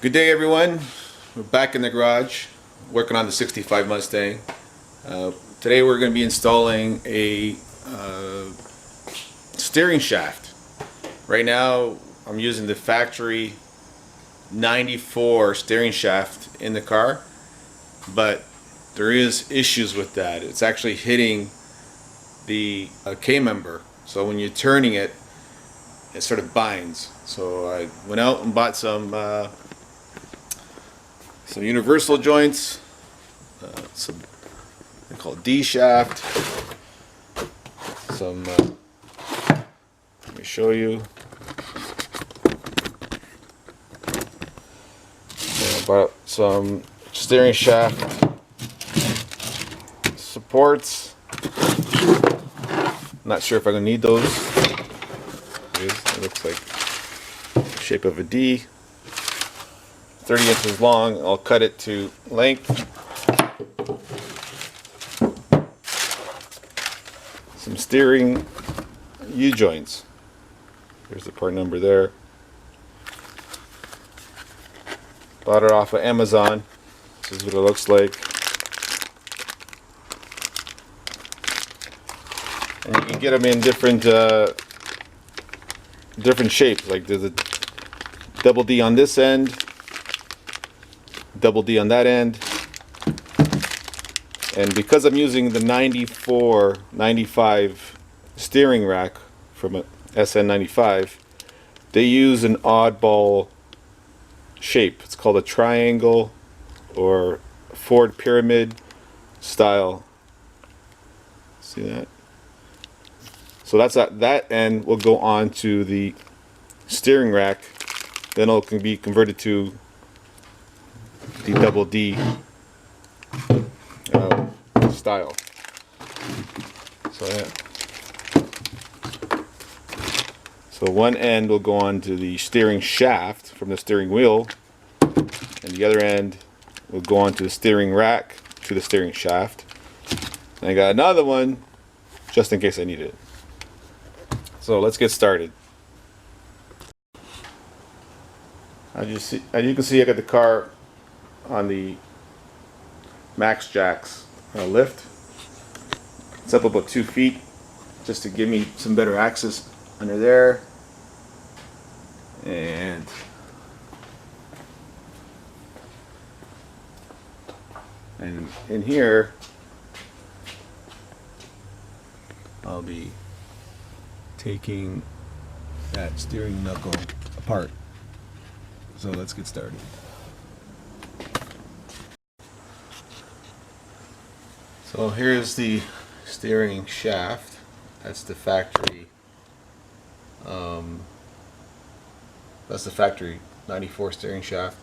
Good day, everyone. We're back in the garage working on the 65 Mustang. Today we're going to be installing a steering shaft. Right now I'm using the factory 94 steering shaft in the car, but there is issues with that. It's actually hitting the K-member, so when you're turning it, it sort of binds. So I went out and bought some universal joints, some they call it D shaft. Some let me show you. I bought some steering shaft supports. Not sure if I'm gonna need those. It looks like the shape of a D. 30 inches long. I'll cut it to length. Some steering U-joints. Here's the part number there. Bought it off of Amazon. This is what it looks like. And you can get them in different shapes. Like there's a double D on this end, double D on that end, and because I'm using the 95 steering rack from a SN95, they use an oddball shape. It's called a triangle or Ford pyramid style. See that? So that's that end will go on to the steering rack, then it can be converted to the double D style. So yeah. So one end will go on to the steering shaft from the steering wheel, and the other end will go on to the steering rack to the steering shaft. And I got another one just in case I need it. So let's get started. As you can see, I got the car on the Max Jacks lift. It's up about 2 feet, just to give me some better access under there. And in here, I'll be taking that steering knuckle apart. So let's get started. So here's the steering shaft. That's the factory. That's the factory 94 steering shaft.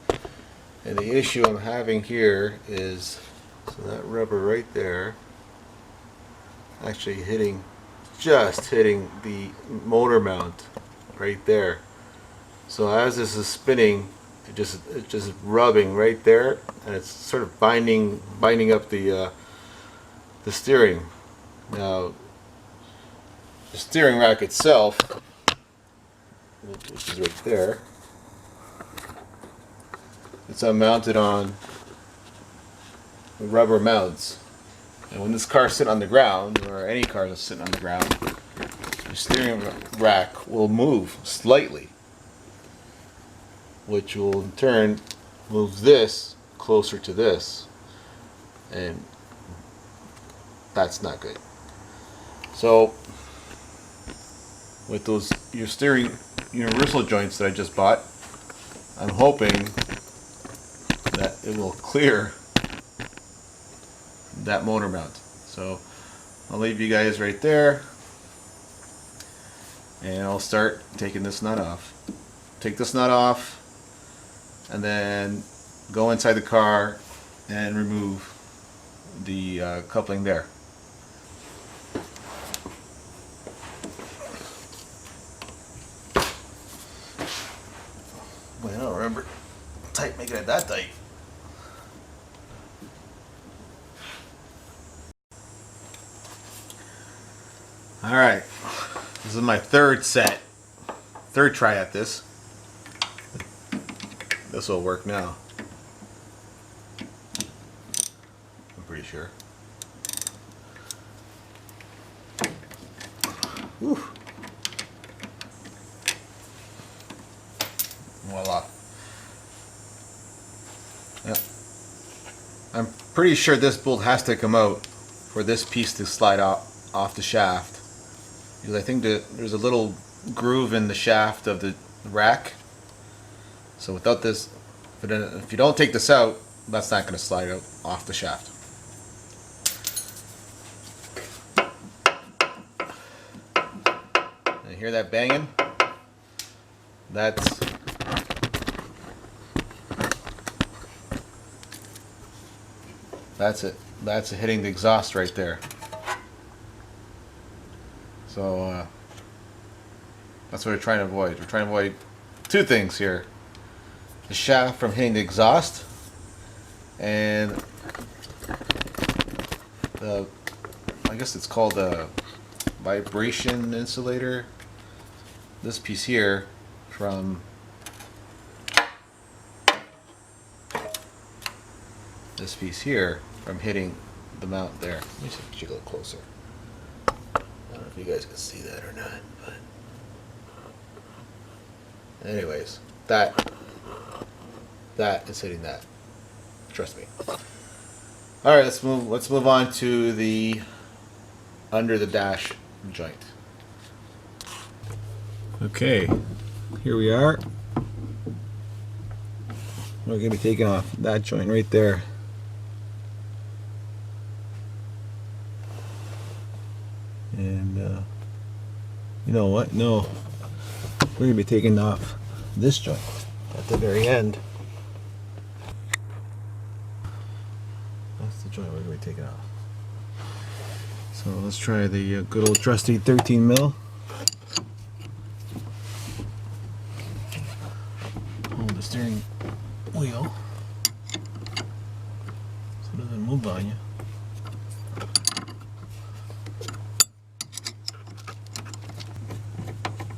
And the issue I'm having here is, so that rubber right there, actually just hitting the motor mount right there. So as this is spinning, it's just rubbing right there, and it's sort of binding up the steering. Now, the steering rack itself, which is right there, it's mounted on rubber mounts. And when this car is sitting on the ground, or any car is sitting on the ground, the steering rack will move slightly, which will in turn move this closer to this, and that's not good. So with those steering universal joints that I just bought, I'm hoping that it will clear that motor mount. So I'll leave you guys right there, and I'll start taking this nut off. Take this nut off, and then go inside the car and remove the coupling there. Well, I don't remember making it that tight. Alright, this is my third try at this. This will work now. I'm pretty sure. Whew. Voila. Yeah. I'm pretty sure this bolt has to come out for this piece to slide off the shaft. Because I think that there's a little groove in the shaft of the rack. So without this, if you don't take this out, that's not going to slide out off the shaft. You hear that banging? That's it. That's hitting the exhaust right there. So that's what we're trying to avoid. We're trying to avoid two things here: the shaft from hitting the exhaust, and the, I guess it's called a vibration insulator. This piece here from hitting the mount there. Let me just get you a little closer. I don't know if you guys can see that or not, but anyways, that is hitting that. Trust me. All right, let's move on to the under the dash joint. Okay, here we are. We're gonna be taking off that joint right there. And you know what? No, we're gonna be taking off this joint at the very end. That's the joint we're gonna be taking off. So let's try the good old trusty 13 mil. Hold the steering wheel so it doesn't move on you.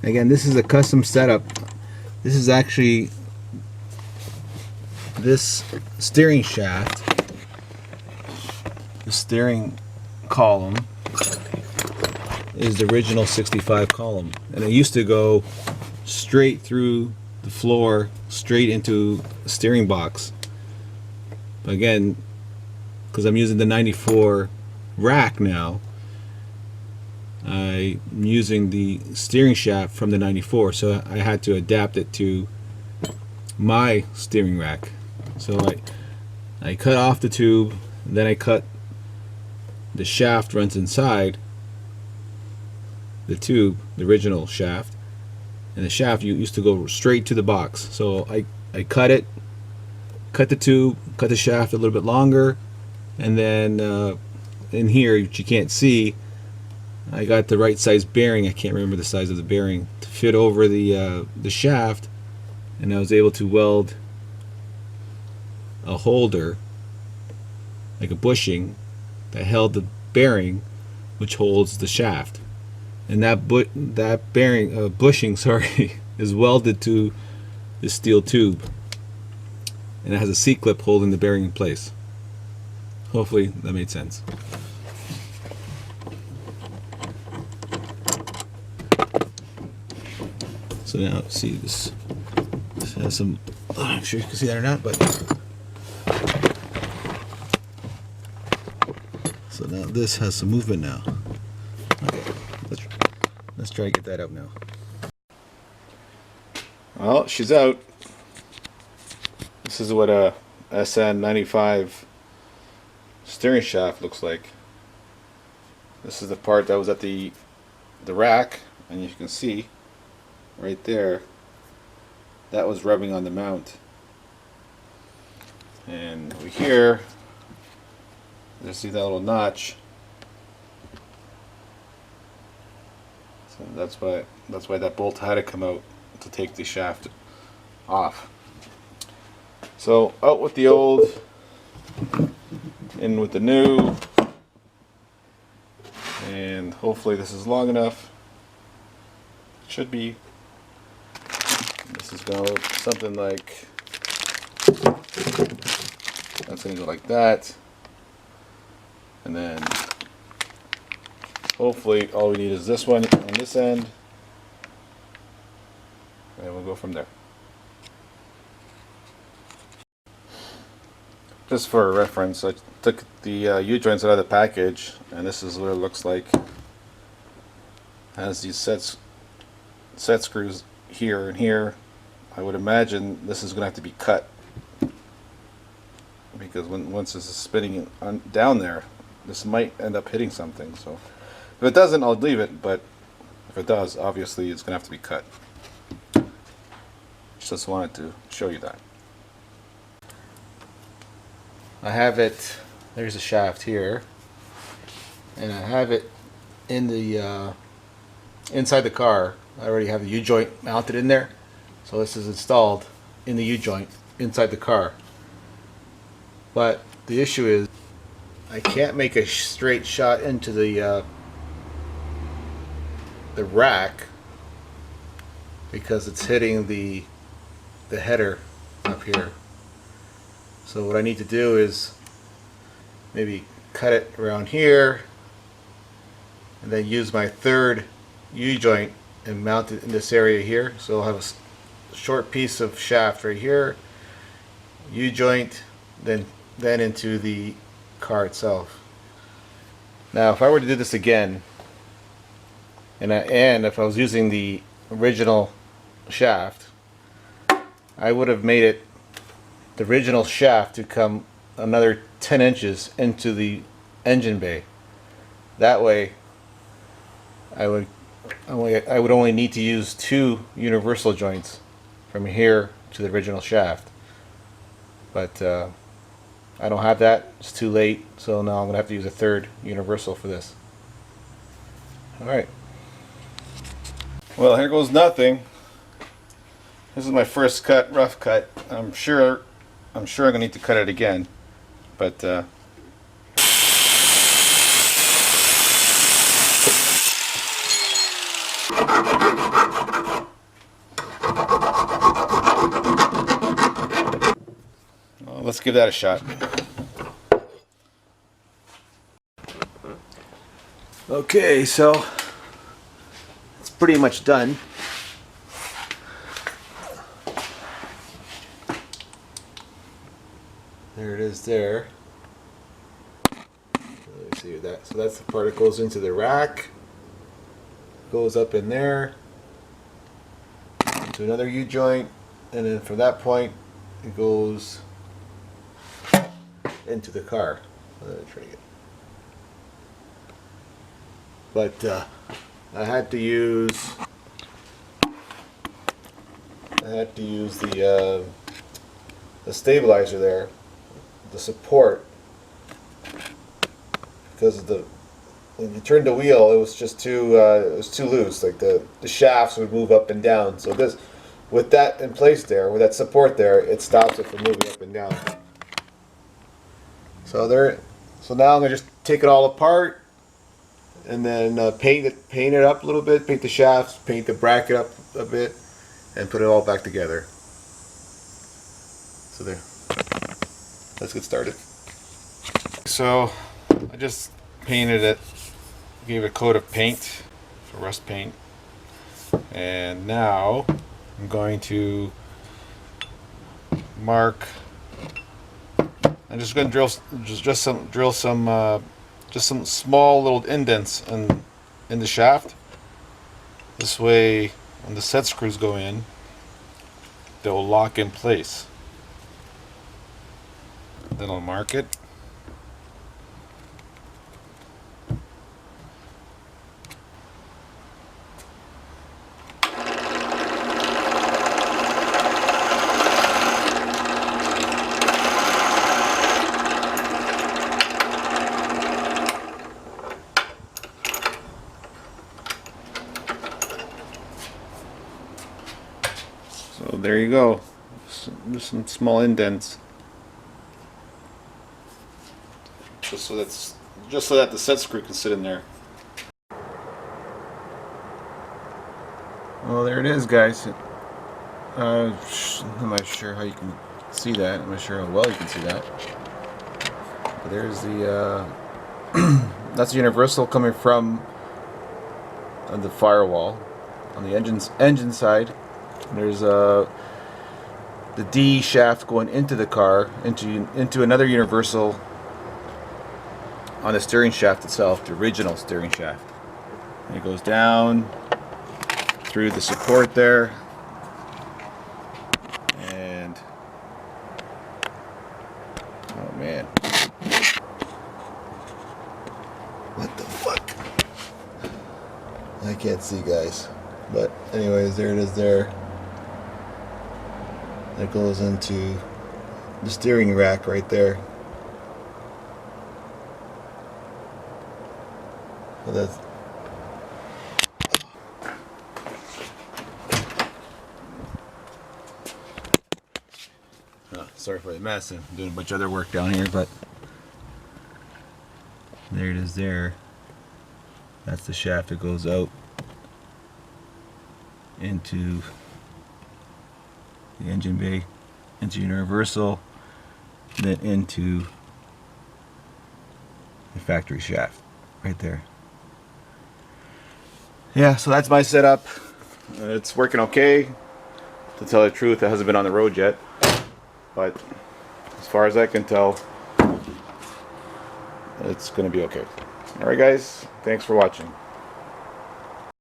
Again, this is a custom setup. This is actually this steering shaft, the steering column is the original 65 column, and it used to go straight through the floor, straight into the steering box. But again, because I'm using the 94 rack now, I'm using the steering shaft from the 94, so I had to adapt it to my steering rack. So I cut off the tube, then I cut the shaft runs inside the tube, the original shaft, and the shaft used to go straight to the box. So I cut it, cut the tube, cut the shaft a little bit longer, and then in here, which you can't see, I got the right size bearing. I can't remember the size of the bearing to fit over the shaft, and I was able to weld a holder, like a bushing, that held the bearing, which holds the shaft. And that bearing bushing, sorry, is welded to the steel tube, and it has a C-clip holding the bearing in place. Hopefully that made sense. So now, see, this has some, I'm not sure you can see that or not, but so now this has some movement now. Okay, let's try to get that out now. Well, she's out. This is what a SN95 steering shaft looks like. This is the part that was at the rack, and you can see right there, that was rubbing on the mount. And over here, you see that little notch. So that's why that bolt had to come out to take the shaft off. So out with the old, in with the new, and hopefully this is long enough. It should be. This is going to look something like That's going to go like that. And then hopefully all we need is this one on this end. And we'll go from there. Just for reference, I took the U-joints out of the package, and this is what it looks like. Has these set screws here and here. I would imagine this is going to have to be cut, because once this is spinning down there, this might end up hitting something. So if it doesn't, I'll leave it, but if it does, obviously it's going to have to be cut. Just wanted to show you that. I have it, there's a shaft here, and I have it in the inside the car. I already have the U-joint mounted in there, so this is installed in the U-joint inside the car. But the issue is I can't make a straight shot into the rack because it's hitting the header up here. So what I need to do is maybe cut it around here and then use my third U-joint and mount it in this area here. So I'll have a short piece of shaft right here, U-joint, then into the car itself. Now if I were to do this again, and if I was using the original shaft, I would have made it the original shaft to come another 10 inches into the engine bay. That way I would only need to use 2 universal joints from here to the original shaft. But I don't have that, it's too late, so now I'm going to have to use a third universal for this. Alright. Well, here goes nothing. This is my first cut, rough cut. I'm sure I'm going to need to cut it again, but well, let's give that a shot. Okay, so it's pretty much done. There it is there. Let me see that. So that's the part that goes into the rack. Goes up in there. Into another U-joint. And then from that point, it goes into the car. But I had to use the stabilizer there, the support, because when you turned the wheel, it was just too loose. Like the shafts would move up and down. So this, with that in place there, with that support there, it stops it from moving up and down. So now I'm gonna just take it all apart and then paint it up a little bit, paint the shafts, paint the bracket up a bit, and put it all back together. So there. Let's get started. So I just painted it, gave it a coat of paint, rust paint, and now I'm going to mark. I'm just going to drill some small little indents in the shaft. This way, when the set screws go in, they'll lock in place. Then I'll mark it. So there you go. Just some small indents. Just so that the set screw can sit in there. Well, there it is, guys. I'm not sure how you can see that. I'm not sure how well you can see that. But there's the that's the universal coming from the firewall on the engine side. And there's the D shaft going into the car, into another universal on the steering shaft itself, the original steering shaft. And it goes down through the support there, and oh man, what the fuck? I can't see, guys, but anyways, there it is there. That goes into the steering rack right there. So that's sorry for the mess. I'm doing a bunch of other work down here, but there it is there. That's the shaft that goes out into the engine bay, into universal, then into the factory shaft right there. Yeah, so that's my setup. It's working okay. To tell the truth, it hasn't been on the road yet, but as far as I can tell, it's gonna be okay. Alright guys, thanks for watching.